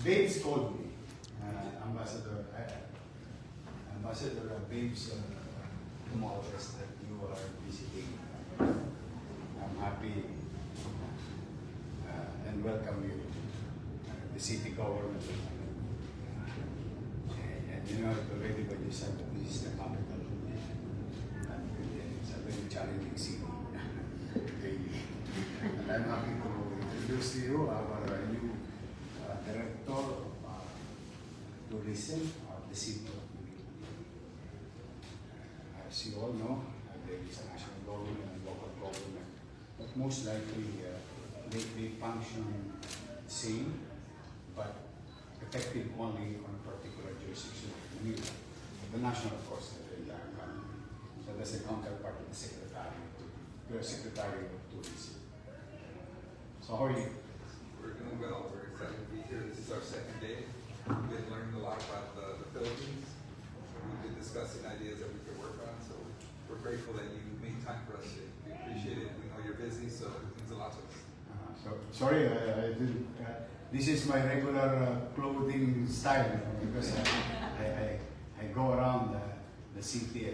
Babes called me, Ambassador Babes Tumores, that you are visiting. I'm happy and welcome you, the city government. And you know it already by this time that this is the capital. And it's a very challenging city. And I'm happy to introduce to you our new Director of Tourism of the city of Manila. As you all know, there is a national government and local government, but most likely they function same, but effective only on a particular jurisdiction of Manila. The national, of course, the entire country. So that's the counterpart of the Secretary of Tourism. So how are you? We're doing well. We're excited to be here. This is our second day. We've been learning a lot about the Philippines. We've been discussing ideas that we could work on. So we're grateful that you made time for us today. We appreciate it. We know you're busy, so it means a lot to us. Sorry, I didn't. This is my regular clothing style because I go around the city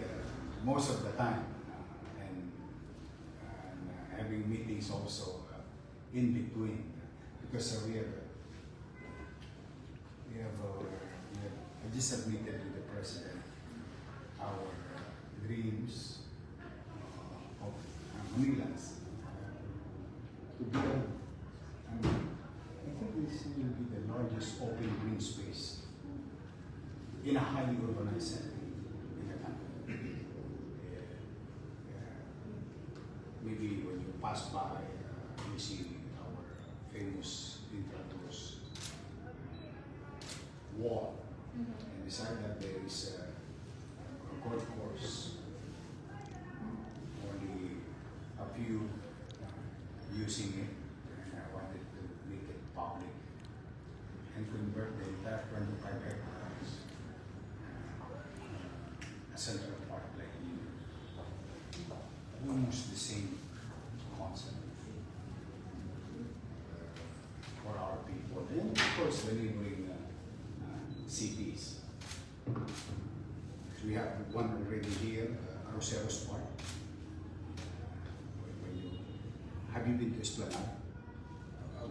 most of the time and having meetings also in between because I just submitted to the president our dreams of Manilans to build. I think this will be the largest open green space in a highly urbanized setting in the country. Maybe when you pass by, you see our famous Intramuros wall. And beside that there is a golf course. Only a few using it, and I wanted to make it public and convert the entire 25 hectares a Central Park like almost the same concept for our people, and of course the neighboring cities. So we have one already here, Arroceros Park. Have you been to Esplanade?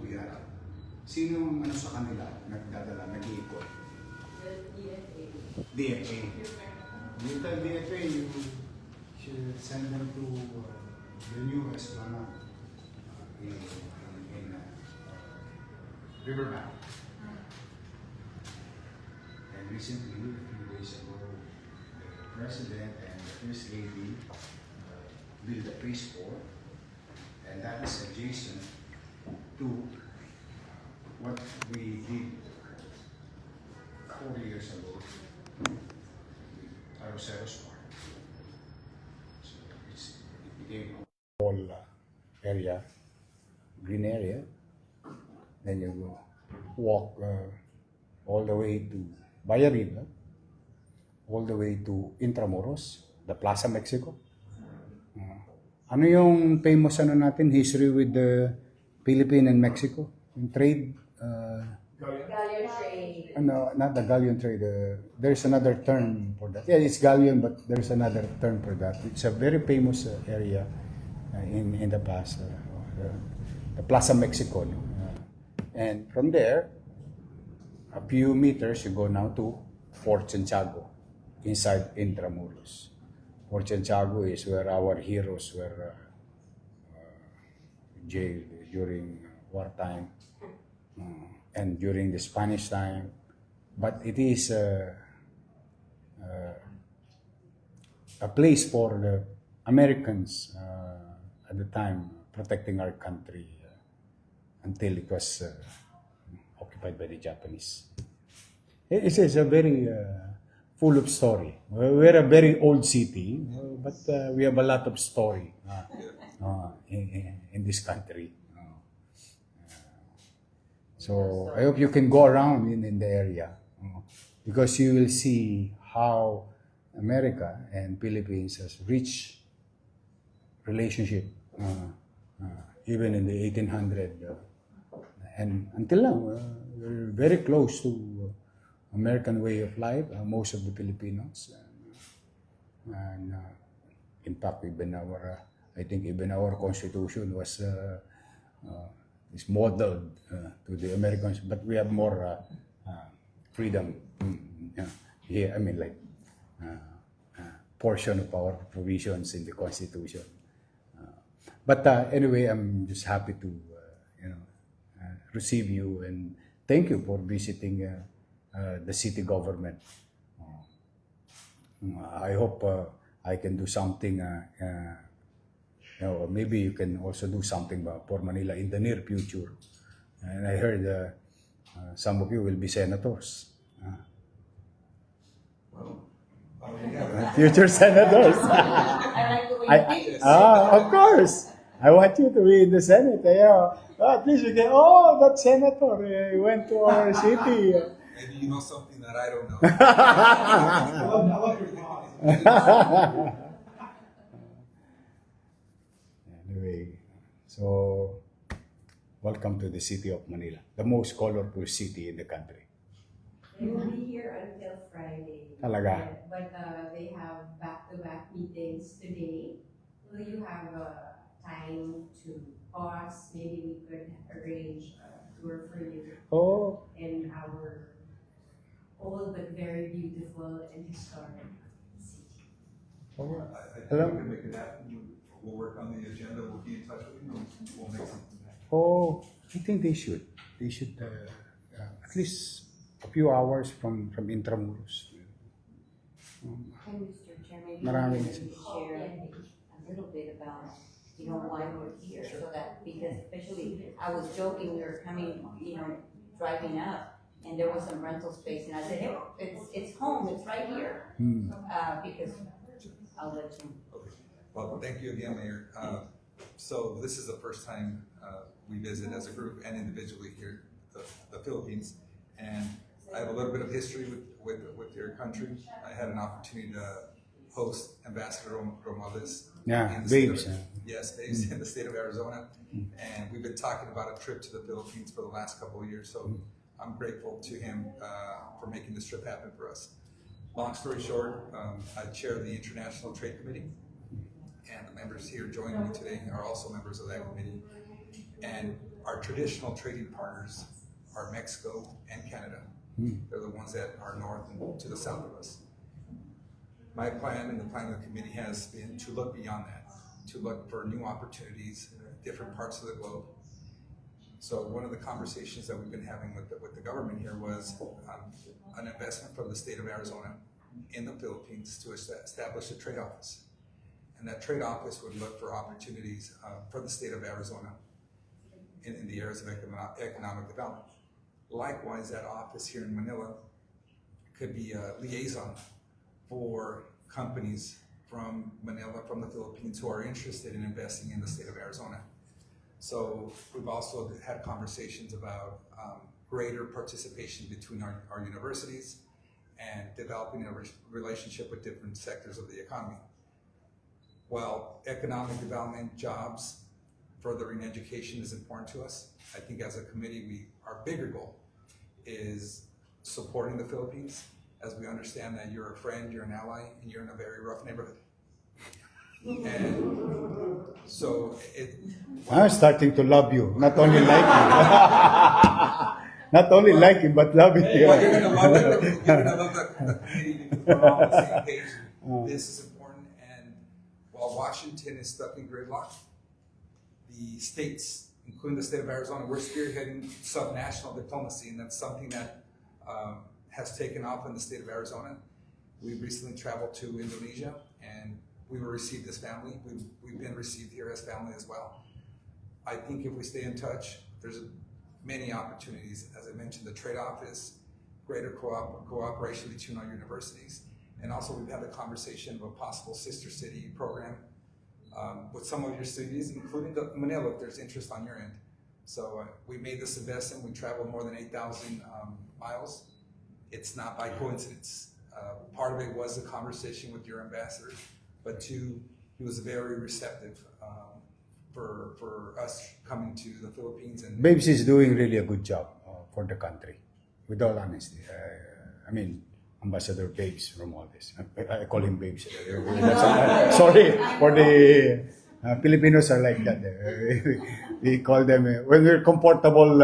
We are. Sino ang sa kanila nagdadala, nag-iikot? DFA. DFA. You tell DFA, you should send them to the new Esplanade in Riverbank. And recently, a few days ago, the President and the First Lady built a preschool. And that is adjacent to what we did 4 years ago with Arroceros Park. So it became a whole area, green area. Then you go walk all the way to Bayariba, all the way to Intramuros, the Plaza Mexico. Ano yung famous natin, history with the Philippines and Mexico? Yung trade? Galleon trade. No, not the galleon trade. There's another term for that. Yeah, it's galleon, but there's another term for that. It's a very famous area in the past. The Plaza Mexico. No? And from there, a few meters, you go now to Fort Santiago, inside Intramuros. Fort Santiago is where our heroes were jailed during wartime and during the Spanish time. But it is a place for the Americans at the time protecting our country until it was occupied by the Japanese. It is a very full of story. We're a very old city, but we have a lot of story in this country. So I hope you can go around in the area because you will see how America and Philippines has rich relationship even in the 1800s and until now very close to American way of life. Most of the Filipinos, and in fact, even I think even our constitution was is modeled to the Americans, but we have more freedom. Yeah. Here, I mean, like portion of our provisions in the constitution. But anyway, I'm just happy to receive you and thank you for visiting the city government. I hope I can do something. Maybe you can also do something for Manila in the near future. And I heard some of you will be senators. Future senators. I like the way you think. Of course. I want you to be in the Senate. At least you can, that senator went to our city. Maybe you know something that I don't know. Anyway, so welcome to the city of Manila, the most colorful city in the country. They will be here until Friday. Talaga? But they have back-to-back meetings today. Will you have time to pause? Maybe we could arrange a tour for you Oh, in our old but very beautiful and historic city. I think Hello? we can make it happen. We'll work on the agenda. We'll be in touch with you. We'll make something happen. oh, I think they should. They should at least a few hours from Intramuros. And Mr. Chairman, Maraming- maybe you can share a little bit about, why we're here, so that, because especially, I was joking, we were coming, driving up, and there was some rental space, and I said, hey, it's home, it's right here. Because, I'll let you. Okay. Well, thank you again, Mayor. So this is the first time we visit as a group and individually here, the Philippines. And I have a little bit of history with your country. I had an opportunity to host Ambassador Romualdez. Yeah, in the state babes. of- Yes, babes in the state of Arizona. And we've been talking about a trip to the Philippines for the last couple of years. So I'm grateful to him for making this trip happen for us. Long story short, I chair the International Trade Committee. And the members here joining me today are also members of that committee. And our traditional trading partners are Mexico and Canada. They're the ones that are north and to the south of us. My plan and the plan of the committee has been to look beyond that, to look for new opportunities in different parts of the globe. So one of the conversations that we've been having with the government here was an investment from the state of Arizona in the Philippines to establish a trade office. And that trade office would look for opportunities for the state of Arizona in the areas of economic development. Likewise, that office here in Manila could be a liaison for companies from Manila, from the Philippines, who are interested in investing in the state of Arizona. So we've also had conversations about greater participation between our universities and developing a relationship with different sectors of the economy. While economic development, jobs, furthering education is important to us, I think as a committee, our bigger goal is supporting the Philippines, as we understand that you're a friend, you're an ally, and you're in a very rough neighborhood. And so I'm starting to love you, not only like you. Not only like you, but love you. well, you're gonna love the committee because we're all on the same page. This is important, and while Washington is stuck in gridlock, the states, including the state of Arizona, we're spearheading subnational diplomacy, and that's something that has taken off in the state of Arizona. We recently traveled to Indonesia, and we were received as family. We've been received here as family as well. I think if we stay in touch, there's many opportunities. As I mentioned, the trade office, greater cooperation between our universities, and also we've had a conversation of a possible sister city program with some of your cities, including Manila, if there's interest on your end. So we made this investment. We traveled more than 8,000 miles. It's not by coincidence. Part of it was a conversation with your ambassador, but two, he was very receptive for us coming to the Philippines. And Babes is doing really a good job for the country. With all honesty, I mean, Ambassador Babes Romualdez. I call him Babes. Sorry for the Filipinos are like that. We call them when we're comfortable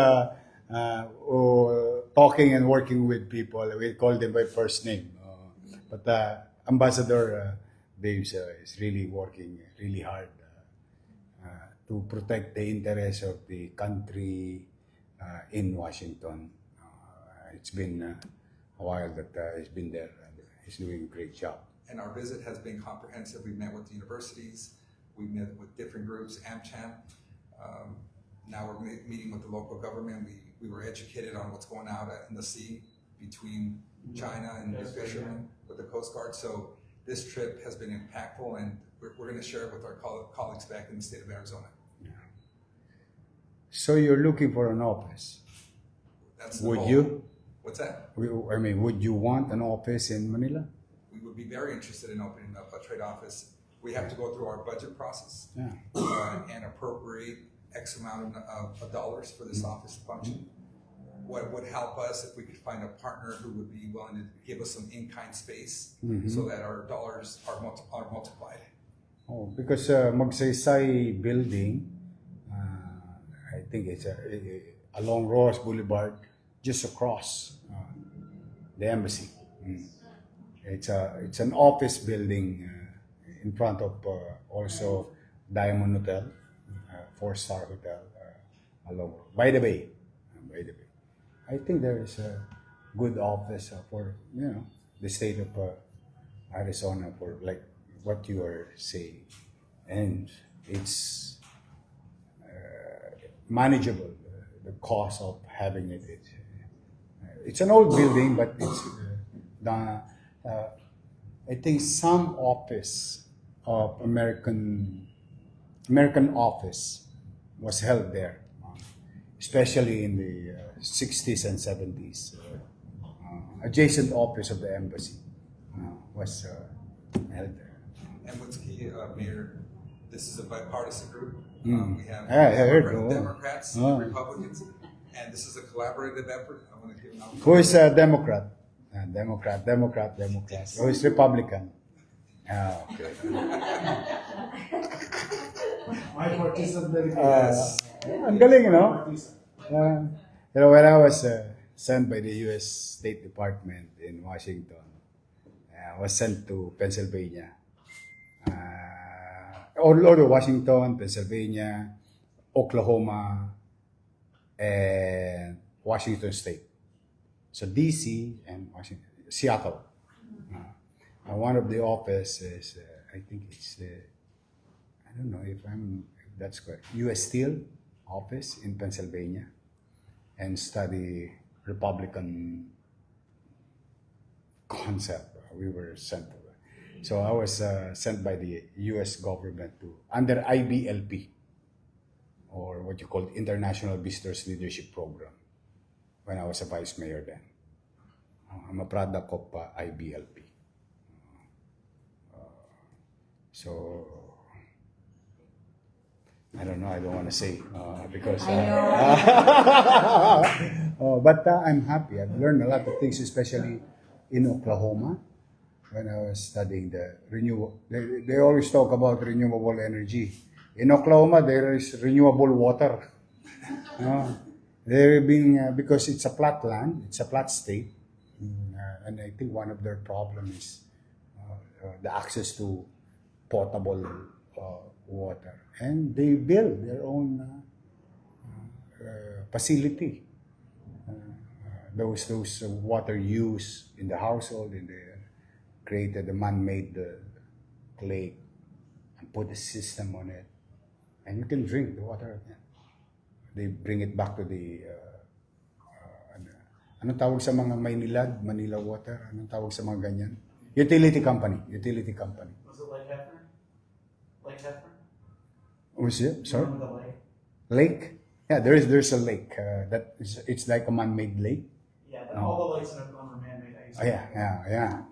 talking and working with people. We call them by first name. But Ambassador Babes is really working really hard to protect the interests of the country in Washington. It's been a while that he's been there and he's doing a great job. And our visit has been comprehensive. We met with the universities, we met with different groups, AmCham. Now we're meeting with the local government. We were educated on what's going on in the sea between China and the fishermen with the Coast Guard. So this trip has been impactful, and we're going to share it with our colleagues back in the state of Arizona. So you're looking for an office. That's the Would goal. you? What's that? I mean, would you want an office in Manila? We would be very interested in opening up a trade office. We have to go through our budget process Yeah. and appropriate X amount of dollars for this office to function. What would help us if we could find a partner who would be willing to give us some in-kind space so that our dollars are multiplied. Oh, because Magsaysay building, I think it's along Ross Boulevard, just across the embassy. It's an office building in front of also Diamond Hotel, 4-star hotel along by the bay. I think there is a good office for the state of Arizona for like what you are saying, and it's manageable. The cost of having it. It's an old building, but it's I think some office of American office was held there, especially in the 60s and 70s. Adjacent office of the embassy was held there. And what's key, Mayor, this is a bipartisan group. We have I heard. Democrats, Oh. Republicans, and this is a collaborative effort. I want to give an opportunity. Who is a Democrat? Democrat. Who is Republican? Okay. My partisan delegate. Yes. Ang galing, when I was sent by the U.S. State Department in Washington, I was sent to Pennsylvania. Although Washington, Pennsylvania, Oklahoma, and Washington State. So DC and Washington, Seattle. One of the offices, I think it's I don't know if that's correct. U.S. Steel office in Pennsylvania, and study Republican concept. We were sent to. So I was sent by the U.S. government under IBLP, or what you call International Visitors Leadership Program, when I was a vice mayor then. I'm a product of IBLP. So I don't know. I don't want to say because. But I'm happy. I've learned a lot of things, especially in Oklahoma. When I was studying the renewable, they always talk about renewable energy. In Oklahoma, there is renewable water. They're being because it's a flat land, it's a flat state, and I think one of their problems is the access to potable water, and they build their own facility. Those water use in the household, created a man-made lake and put a system on it, and you can drink the water. They bring it back to the anong tawag sa mga Manila Water? Anong tawag sa mga ganyan? Utility company. Was it Lake Hefner? Lake Hefner? Was it? Sorry? Remember the lake? Lake? Yeah, there's a lake it's like a man-made lake. Yeah, all the lakes in Oklahoma are man-made. I used Oh, to- yeah.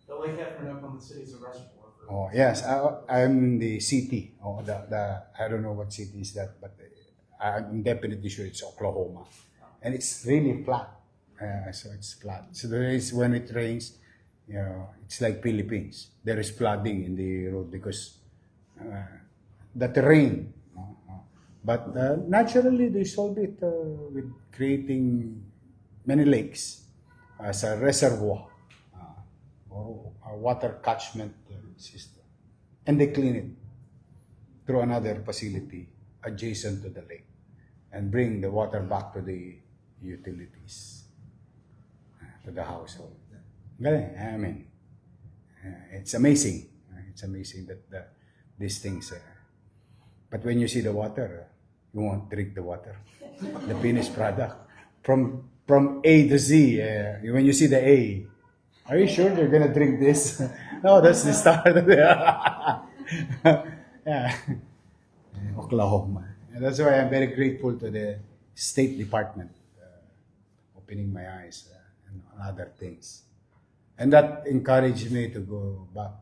The Lake Hefner in Oklahoma City is a reservoir. Oh, yes. I'm the city. Oh, I don't know what city is that, but I'm definitely sure it's Oklahoma. and it's really flat. So it's flat. So there is, when it rains, it's like Philippines. There is flooding in the road because the terrain. But naturally, they solved it with creating many lakes as a reservoir or a water catchment system. And they clean it through another facility adjacent to the lake and bring the water back to the utilities, to the household. Galing. I mean, it's amazing. It's amazing that these things. But when you see the water, you won't drink the water, the finished product from A to Z. When you see the A, are you sure you're gonna drink this? No, that's the start. Yeah. Oklahoma. And that's why I'm very grateful to the State Department opening my eyes and other things. And that encouraged me to go back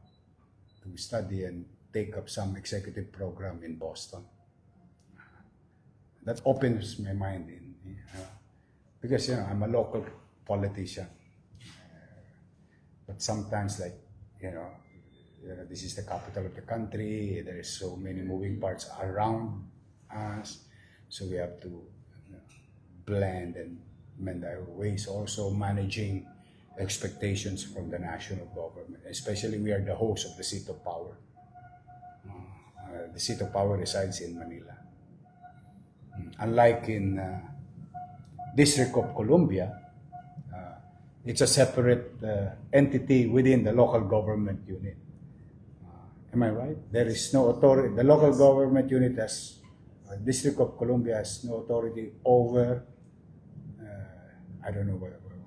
to study and take up some executive program in Boston. That opens my mind because I'm a local politician. But sometimes, like, this is the capital of the country. There is so many moving parts around us, so we have to blend and mend our ways. Also managing expectations from the national government, especially we are the host of the seat of power. The seat of power resides in Manila. Unlike in District of Columbia, it's a separate entity within the local government unit. Am I right? There is no authority. The local government unit has, District of Columbia has no authority over, I don't know,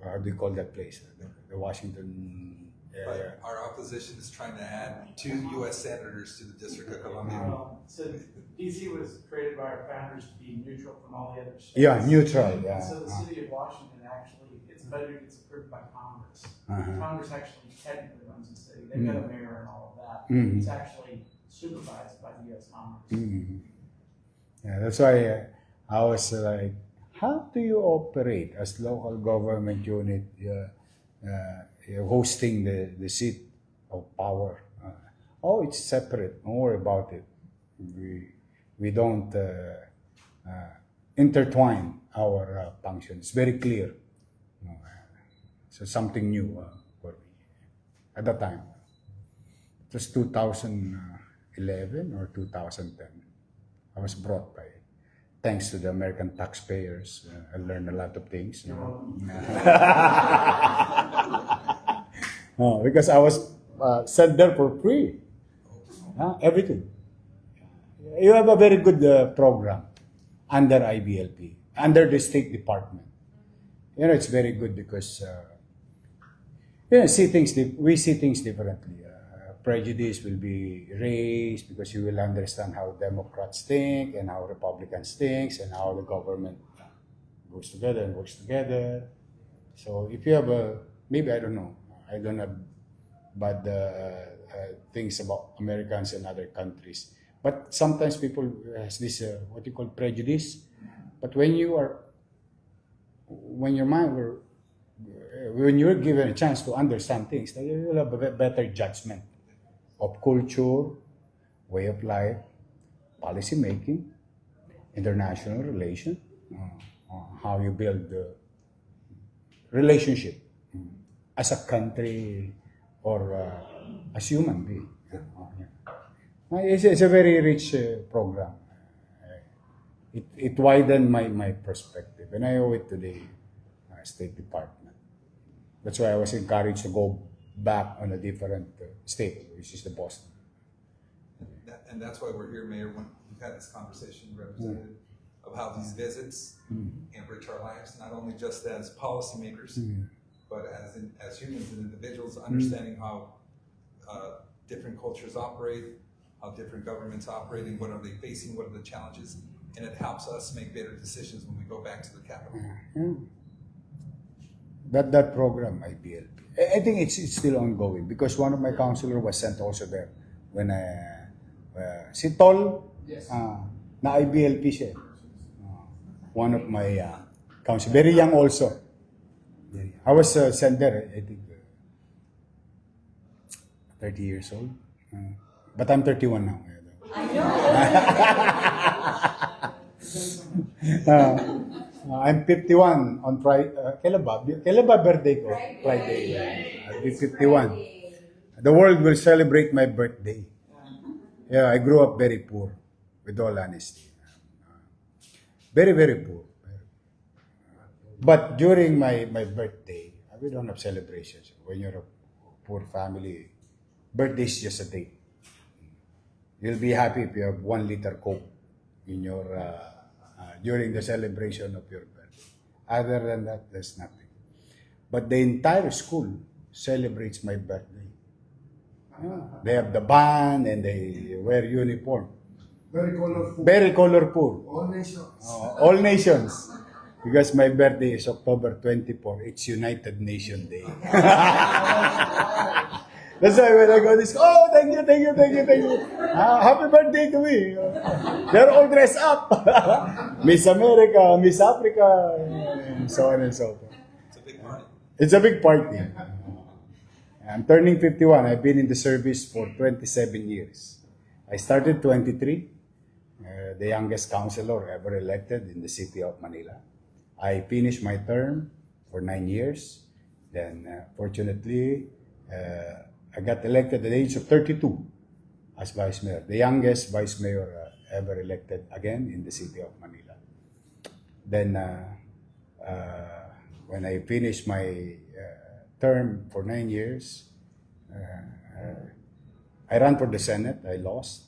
how do you call that place? The Washington area. But our opposition is trying to add 2 U.S. senators to the District of Columbia. So DC was created by our founders to be neutral from all the other states. Yeah, neutral. Yeah. So the city of Washington actually, its budget gets approved by Congress. Uh-huh. Congress actually technically runs the city. They've got a mayor and all of that. Mhm. It's actually supervised by the U.S. Congress. Mhm. Yeah, that's why I was like, how do you operate as local government unit hosting the seat of power? It's separate. Don't worry about it. We don't intertwine our functions. It's very clear. So something new for me at that time. It was 2011 or 2010. I was brought by, thanks to the American taxpayers. I learned a lot of things. Because I was sent there for free. Everything. You have a very good program under IBLP, under the State Department. It's very good because we see things differently. Prejudice will be raised because you will understand how Democrats think and how Republicans think and how the government goes together and works together. So if you have maybe I don't know bad things about Americans and other countries, but sometimes people has this what you call prejudice. But when you're given a chance to understand things, then you will have a better judgment of culture, way of life, policy making, international relation, how you build the relationship as a country or as human being. It's a very rich program. It widened my perspective, and I owe it to the State Department. That's why I was encouraged to go back on a different state, which is the Boston. And that's why we're here, Mayor, when we've had this conversation, Representative, of how these visits enrich our lives, not only just as policymakers, but as humans and individuals, understanding how different cultures operate, how different governments operate, and what are they facing, what are the challenges, and it helps us make better decisions when we go back to the Capitol. That program, IBLP, I think it's still ongoing because one of my counselors was sent also there when si Tol, Yes. na IBLP siya. One of my council. Very young also. I was sent there, I think, 30 years old. But I'm 31 now. I know. I'm 51 on Friday. Kailan ba birthday ko? Friday. I'll be 51. The world will celebrate my birthday. Yeah, I grew up very poor, with all honesty. Very, very poor. But during my birthday, we don't have celebrations. When you're a poor family, birthday is just a date. You'll be happy if you have 1 liter Coke in your during the celebration of your birthday. Other than that, there's nothing. But the entire school celebrates my birthday. They have the band and they wear uniform. Very colorful. Very colorful. All nations. All nations. Because my birthday is October 24. It's United Nation Day. That's why when I go this, oh, thank you. Happy birthday to me. They're all dressed up. Miss America, Miss Africa, and so on and so forth. It's a big party. It's a big party. I'm turning 51. I've been in the service for 27 years. I started 23, the youngest councilor ever elected in the city of Manila. I finished my term for 9 years. Then, fortunately, I got elected at the age of 32 as vice mayor, the youngest vice mayor ever elected again in the city of Manila. Then, when I finished my term for 9 years, I ran for the Senate. I lost.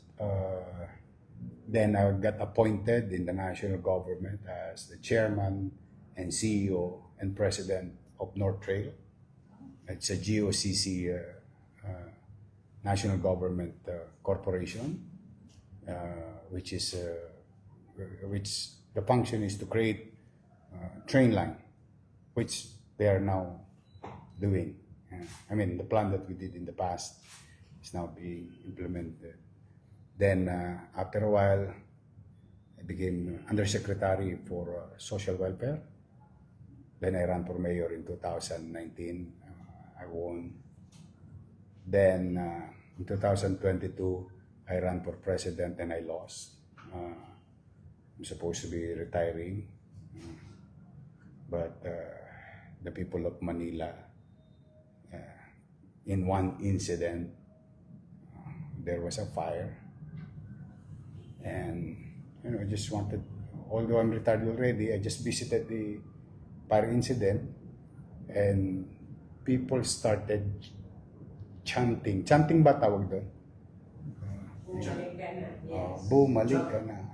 Then I got appointed in the national government as the chairman and CEO and president of North Trail. It's a GOCC national government corporation, which the function is to create train line, which they are now doing. I mean, the plan that we did in the past is now being implemented. Then, after a while, I became undersecretary for social welfare. Then I ran for mayor in 2019. I won. Then, in 2022, I ran for president and I lost. I'm supposed to be retiring. But the people of Manila, in one incident, there was a fire. And, I just wanted, although I'm retired already, I just visited the fire incident and people started chanting. Chanting ba tawag doon? Bumalik ka na.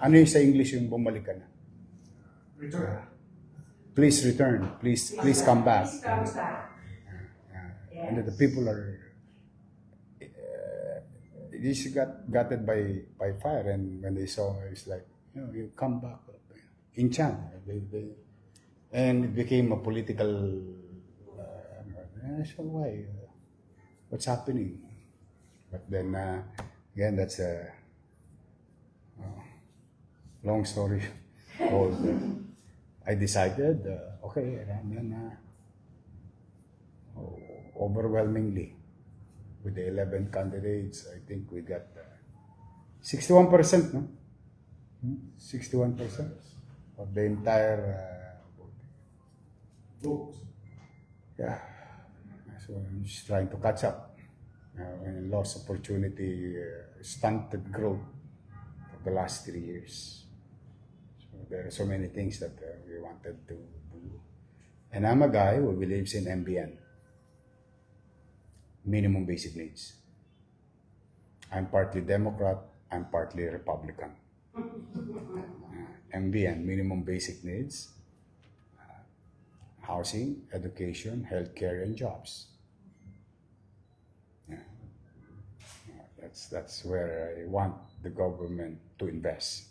Ano yung sa English yung bumalik ka na? Return. Please return. Please come back. Please come back. And the people are they just got gutted by fire, and when they saw it's like, you come back in chant. And it became a political so why? What's happening? But then again, that's a long story called I decided okay, and then overwhelmingly with the 11 candidates, I think we got 61%, no? 61% of the entire Vote. yeah. So I'm just trying to catch up. And lost opportunity, stunted growth for the last 3 years. So there are so many things that we wanted to do. And I'm a guy who believes in MBN. Minimum basic needs. I'm partly Democrat, I'm partly Republican. MBN, minimum basic needs, housing, education, healthcare, and jobs. Yeah. That's where I want the government to invest.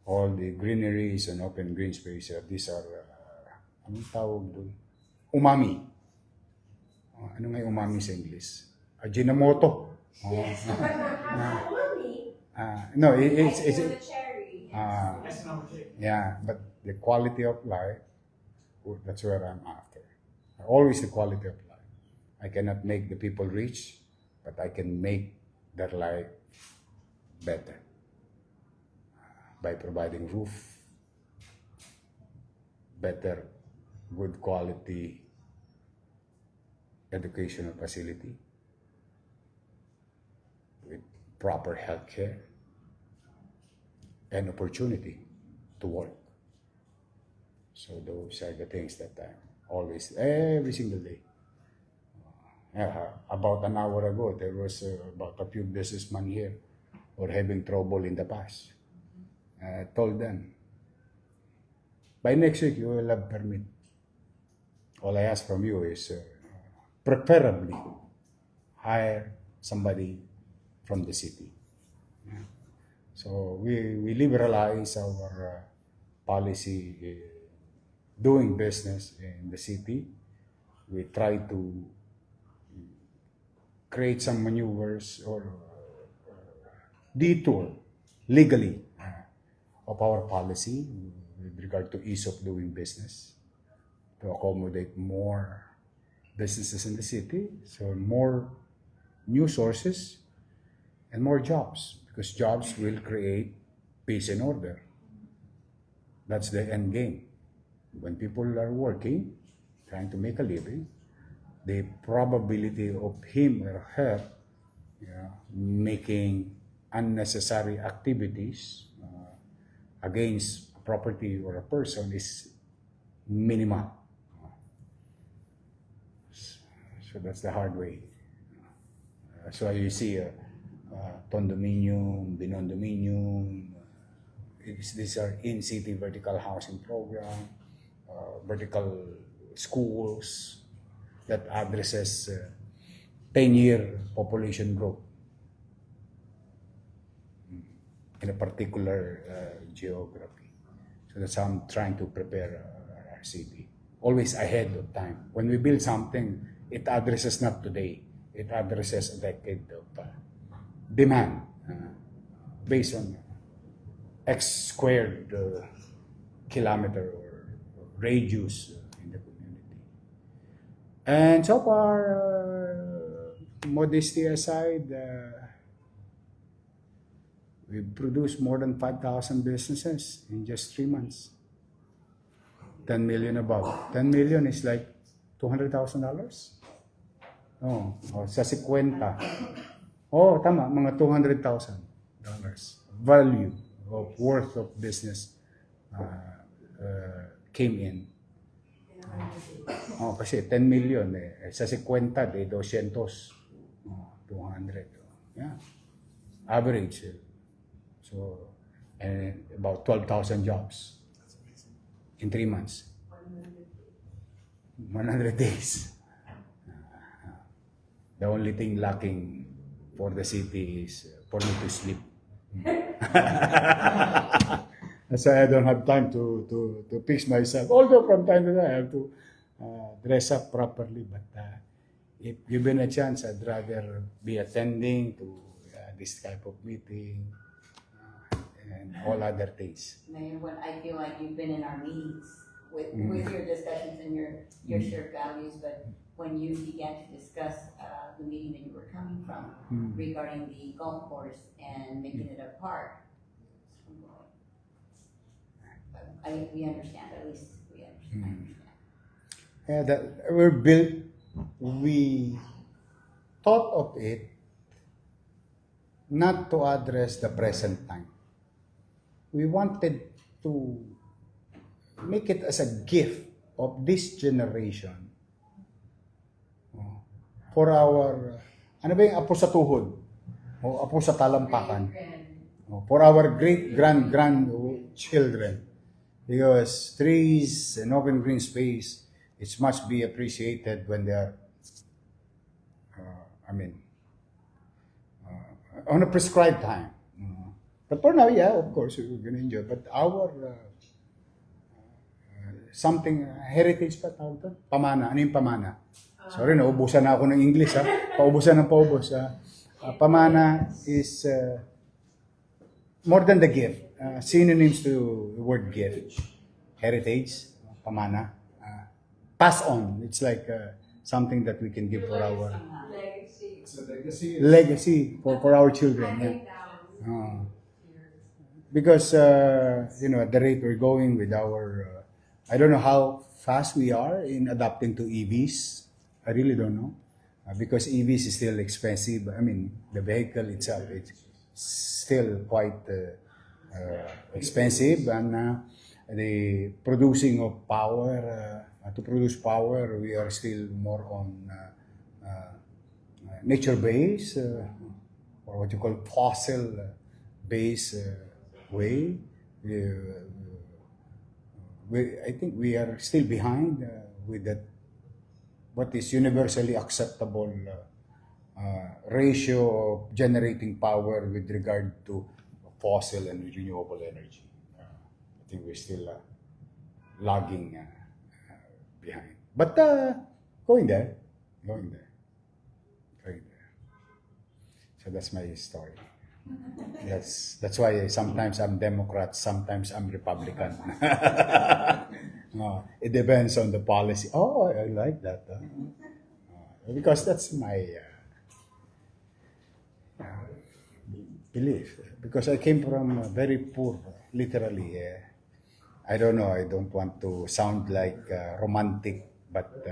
All the greeneries and open green space, these are, anong tawag doon? Umami. Ano nga yung umami sa English? Ajinomoto. Yes, but mommy. No, it's the cherry. yeah, but the quality of life, that's where I'm after. Always the quality of life. I cannot make the people rich, but I can make their life better by providing roof, better, good quality educational facility with proper health care and opportunity to work. So those are the things that I always, every single day. About an hour ago, there was about a few businessmen here who were having trouble in the past. I told them, by next week, you will have permit. All I ask from you is preferably hire somebody from the city. Yeah. So we liberalize our policy doing business in the city. We try to create some maneuvers or detour legally of our policy with regard to ease of doing business to accommodate more businesses in the city, so more new sources and more jobs, because jobs will create peace and order. That's the end game. When people are working, trying to make a living, the probability of him or her making unnecessary activities against a property or a person is minimal. So that's the hard way. So you see condominium, binondominium, these are in-city vertical housing program, vertical schools that addresses 10-year population growth in a particular geography. So that's how I'm trying to prepare our city. Always ahead of time. When we build something, it addresses not today, it addresses a decade of demand based on X squared kilometer or radius in the community. And so far, modesty aside, we've produced more than 5,000 businesses in just 3 months. 10 million above. 10 million is like $200,000? Oh, sa 50. Oh, tama, mga $200,000 value of worth of business came in. Oh, kasi 10 million sa 50 de 200. Oh, 200. Yeah. Average. So, and about 12,000 jobs in 3 months. 100 days. The only thing lacking for the city is for me to sleep. That's why I don't have time to fix myself. Although from time to time I have to dress up properly. But if given a chance, I'd rather be attending to this type of meeting and all other things. Mayor, what I feel like you've been in our meetings with your discussions and your shared values, but when you began to discuss the meeting that you were coming from regarding the golf course and making it a park, we understand, at least we understand. Yeah, we thought of it not to address the present time. We wanted to make it as a gift of this generation for our, ano ba yung apo sa tuhod? O apo sa talampakan? For our great-grandchildren. Because trees and open green space, it's much be appreciated when they are, on a prescribed time. But for now, yeah, of course, we're going to enjoy. But our something, heritage pa tawag to? Pamana. Ano yung pamana? Sorry, naubusan na ako ng English, ha? Paubusan ng paubos, ha? Pamana is more than the gift. Synonyms to the word gift. heritage, pamana, pass on. It's like something that we can give for our Legacy. It's a legacy. legacy for our children. Yeah. Handing down. Because at the rate we're going with our, I don't know how fast we are in adapting to EVs. I really don't know, because EVs is still expensive. I mean, the vehicle itself it's still quite expensive, and the producing of power. To produce power, we are still more on nature-based, or what you call fossil-based way. I think we are still behind with that. What is universally acceptable ratio of generating power with regard to fossil and renewable energy. I think we're still lagging behind. But going there. So that's my story. That's why sometimes I'm Democrat, sometimes I'm Republican. It depends on the policy. Oh, I like that. Because that's my belief. Because I came from very poor, literally. I don't know, I don't want to sound like romantic, but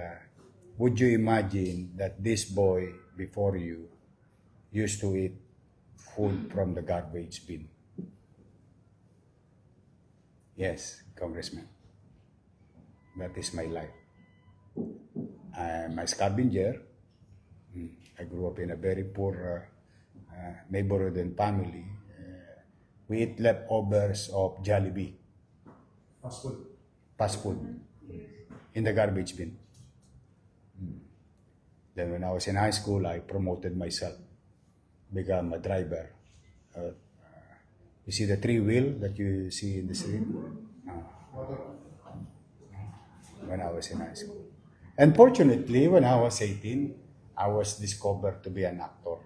would you imagine that this boy before you used to eat food from the garbage bin? Yes, Congressman. That is my life. I'm a scavenger. I grew up in a very poor neighborhood and family. We eat leftovers of Jollibee, fast food, in the garbage bin. Then when I was in high school, I promoted myself, become a driver. You see the 3-wheel that you see in the street? When I was in high school. And fortunately, when I was 18, I was discovered to be an actor.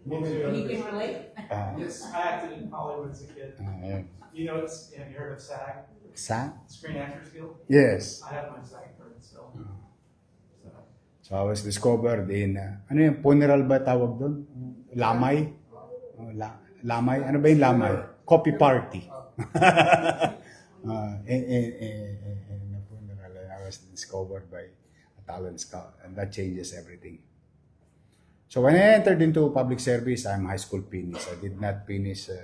He can relate. Yes, I acted in Hollywood as a kid. Yeah. You know, have you heard of SAG? Sa? Screen Actors Guild? Yes. I have my SAG card still. So, So I was discovered in, ano yung funeral ba tawag doon? Lamay? Lamay? Ano ba yung lamay? Coffee party. In a funeral, I was discovered by a talent scout, and that changes everything. So when I entered into public service, I'm high school finish. I did not finish the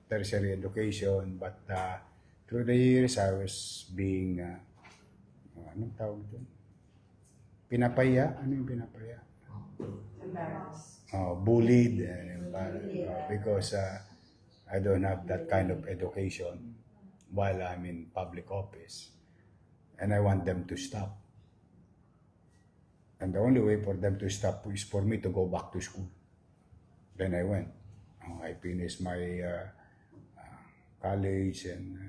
tertiary education, but through the years, I was being, anong tawag doon? Pinapaya? Ano yung pinapaya? Embarrassed. Bullied because I don't have that kind of education while I'm in public office, and I want them to stop. And the only way for them to stop is for me to go back to school. Then I went. I finished my college and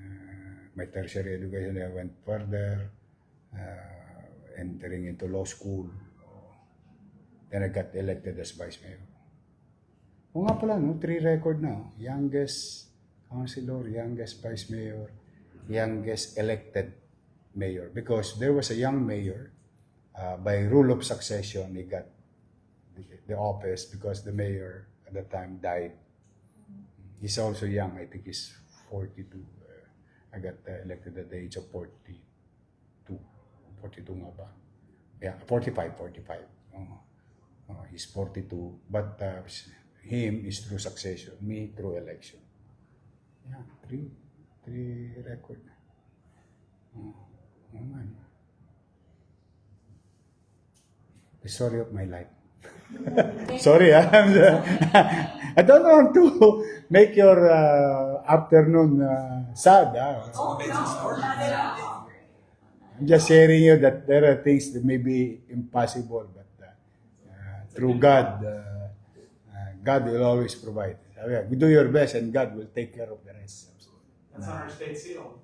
my tertiary education. I went further, entering into law school. Then I got elected as vice mayor. O nga pala, no? 3 record na. Youngest councilor, youngest vice mayor, youngest elected mayor. Because there was a young mayor, by rule of succession, he got the office because the mayor at the time died. He's also young. I think he's 42. I got elected at the age of 42. 42 nga ba? Yeah, 45. He's 42. But him is through succession, me through election. Yeah, three record. Man. The story of my life. Sorry, I don't want to make your afternoon sad. I'm just sharing you that there are things that may be impossible, but through God, God will always provide. Do your best, and God will take care of the rest. that's on our state seal.